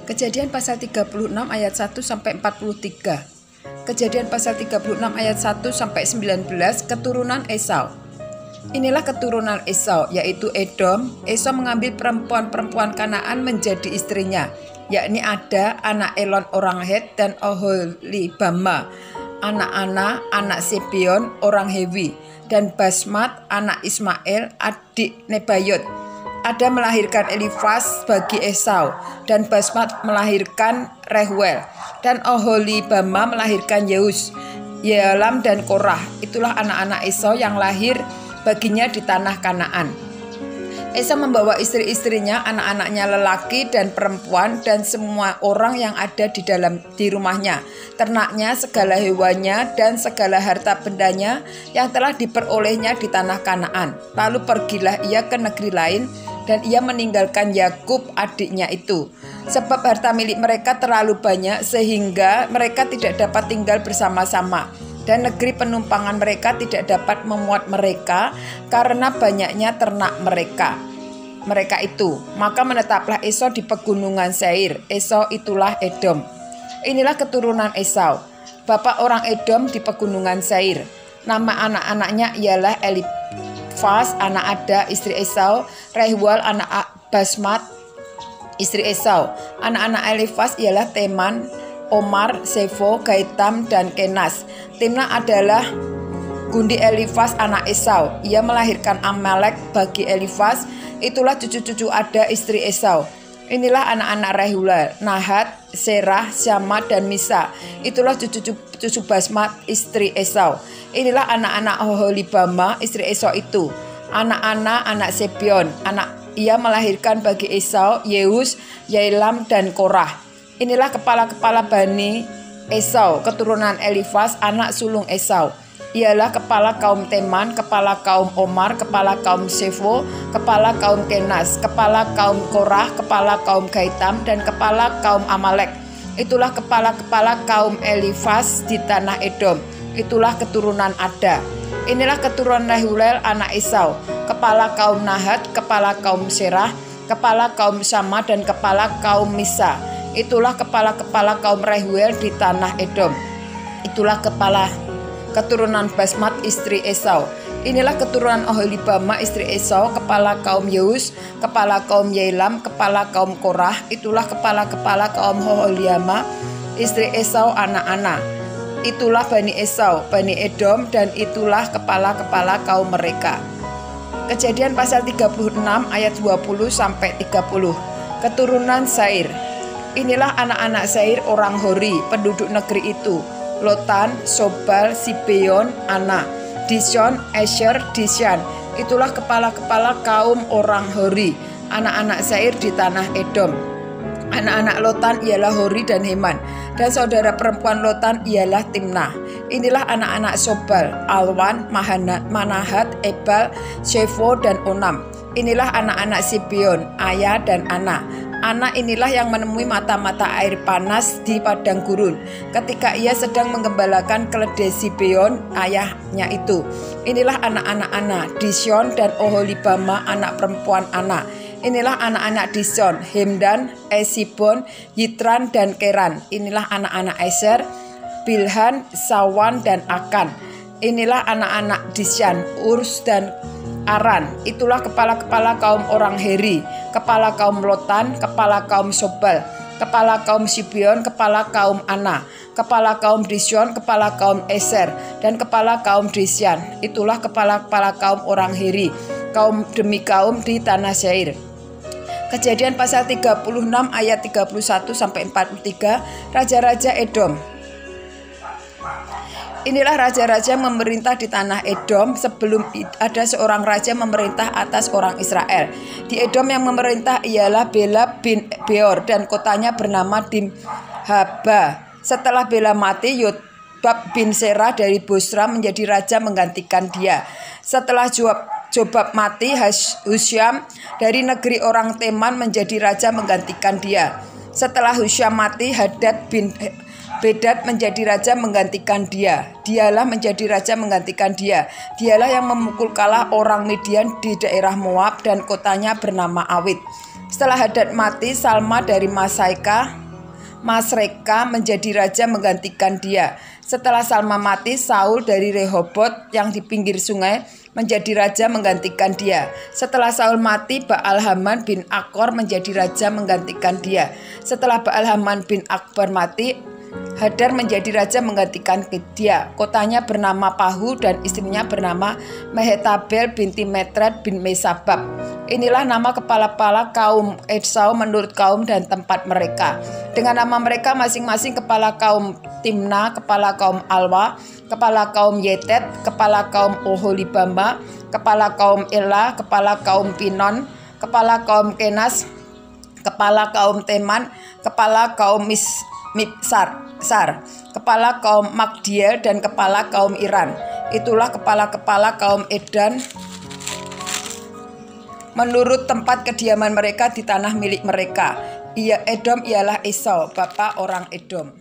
Kejadian pasal 36 ayat 1 sampai 43. Kejadian pasal 36 ayat 1 sampai 19, keturunan Esau. Inilah keturunan Esau, yaitu Edom. Esau mengambil perempuan-perempuan Kanaan menjadi istrinya, yakni Ada, anak Elon orang Het, dan Oholibama, anak Ana, anak Sebeon, orang Hewi, dan Basmat, anak Ismail, adik Nebayot. Ada melahirkan Elifas bagi Esau, dan Basmat melahirkan Rehuel, dan Oholibama melahirkan Yeus, Yealam, dan Korah. Itulah anak-anak Esau yang lahir baginya di tanah Kanaan. Esau membawa istri-istrinya, anak-anaknya lelaki dan perempuan, dan semua orang yang ada di rumahnya, ternaknya, segala hewannya, dan segala harta bendanya yang telah diperolehnya di tanah Kanaan. Lalu pergilah ia ke negeri lain, dan ia meninggalkan Yakub adiknya itu, sebab harta milik mereka terlalu banyak sehingga mereka tidak dapat tinggal bersama-sama, dan negeri penumpangan mereka tidak dapat memuat mereka karena banyaknya ternak mereka itu. Maka menetaplah Esau di pegunungan Seir. Esau itulah Edom. Inilah keturunan Esau, bapak orang Edom di pegunungan Seir. Nama anak-anaknya ialah Elifas, anak Ada, istri Esau, Rehuel, anak Basmat, istri Esau. Anak-anak Elifas ialah Teman, Omar, Sefo, Gaitam, dan Kenas. Timna adalah gundi Elifas anak Esau. Ia melahirkan Amalek bagi Elifas. Itulah cucu-cucu Ada, istri Esau. Inilah anak-anak Rehuel, Nahat, Serah, Syama, dan Misa. Itulah cucu Basmat, istri Esau. Inilah anak-anak Oholibama, istri Esau itu. Anak-anak anak Sebeon. Ia melahirkan bagi Esau Yeus, Yealam, dan Korah. Inilah kepala-kepala Bani Esau, keturunan Elifas, anak sulung Esau. Ialah kepala kaum Teman, kepala kaum Omar, kepala kaum Sefo, kepala kaum Kenas, kepala kaum Korah, kepala kaum Gaitam, dan kepala kaum Amalek. Itulah kepala-kepala kaum Elifas di tanah Edom. Itulah keturunan Ada. Inilah keturunan Rehuel anak Esau, kepala kaum Nahat, kepala kaum Serah, kepala kaum Syama, dan kepala kaum Misa. Itulah kepala-kepala kaum Rehuel di tanah Edom. Itulah keturunan Basmat, istri Esau. Inilah keturunan Oholibama, istri Esau, kepala kaum Yeus, kepala kaum Yealam, kepala kaum Korah. Itulah kepala-kepala kaum Oholibama, istri Esau, anak Ana. Itulah Bani Esau, Bani Edom, dan itulah kepala-kepala kaum mereka. Kejadian pasal 36 ayat 20 sampai 30. Keturunan Sair. Inilah anak-anak Sair orang Hori, penduduk negeri itu: Lotan, Sobal, Sibeon, Ana, Dishon, Esher, Dishan. Itulah kepala-kepala kaum orang Hori, anak-anak Sair di tanah Edom. Anak-anak Lotan ialah Hori dan Heman, dan saudara perempuan Lotan ialah Timnah. Inilah anak-anak Sobal: Alwan, Manahat, Ebal, Shefo, dan Onam. Inilah anak-anak Sibeon: Aya dan Ana. Ana inilah yang menemui mata-mata air panas di padang gurun ketika ia sedang menggembalakan keledai Sibeon, ayahnya itu. Inilah anak-anak Ana, Dishon, dan Oholibama, anak perempuan Ana. Inilah anak-anak Dishon: Hemdan, Esibon, Yitran, dan Keran. Inilah anak-anak Eser: Bilhan, Sawan, dan Akan. Inilah anak-anak Dishan: Urs dan Aran. Itulah kepala-kepala kaum orang Heri, kepala kaum Lotan, kepala kaum Sobal, kepala kaum Sibeon, kepala kaum Ana, kepala kaum Dishon, kepala kaum Eser, dan kepala kaum Dishan. Itulah kepala-kepala kaum orang Heri, kaum demi kaum di tanah Seir. Kejadian pasal 36 ayat 31 sampai 43. Raja-raja Edom. Inilah raja-raja yang memerintah di tanah Edom sebelum ada seorang raja memerintah atas orang Israel. Di Edom yang memerintah ialah Bela bin Beor, dan kotanya bernama Dimhaba. Setelah Bela mati, Yobab bin Serah dari Bosra menjadi raja menggantikan dia. Setelah Jobab mati, Husyam dari negeri orang Teman menjadi raja menggantikan dia. Setelah Husyam mati, Hadad bin Bedad menjadi raja menggantikan dia. Dialah menjadi raja menggantikan dia. Dialah yang memukul kalah orang Midian di daerah Moab, dan kotanya bernama Awit. Setelah Hadad mati, Salma dari Masreka menjadi raja menggantikan dia. Setelah Salma mati, Saul dari Rehobot yang di pinggir sungai menjadi raja menggantikan dia. Setelah Saul mati, Baal-Haman bin Akbor menjadi raja menggantikan dia. Setelah Baal-Haman bin Akbor mati, Hadar menjadi raja menggantikan dia. Kotanya bernama Pahu dan istrinya bernama Mehetabel binti Metred bin Mesabab. Inilah nama kepala-kepala kaum Esau menurut kaum dan tempat mereka. Dengan nama mereka masing-masing: kepala kaum Timna, kepala kaum Alwa, kepala kaum Yetet, kepala kaum Oholibama, kepala kaum Ela, kepala kaum Pinon, kepala kaum Kenas, kepala kaum Teman, kepala kaum Mipsar, kepala kaum Magdiel, dan kepala kaum Iran. Itulah kepala-kepala kaum Edan menurut tempat kediaman mereka di tanah milik mereka. Edom ialah Esau, bapak orang Edom.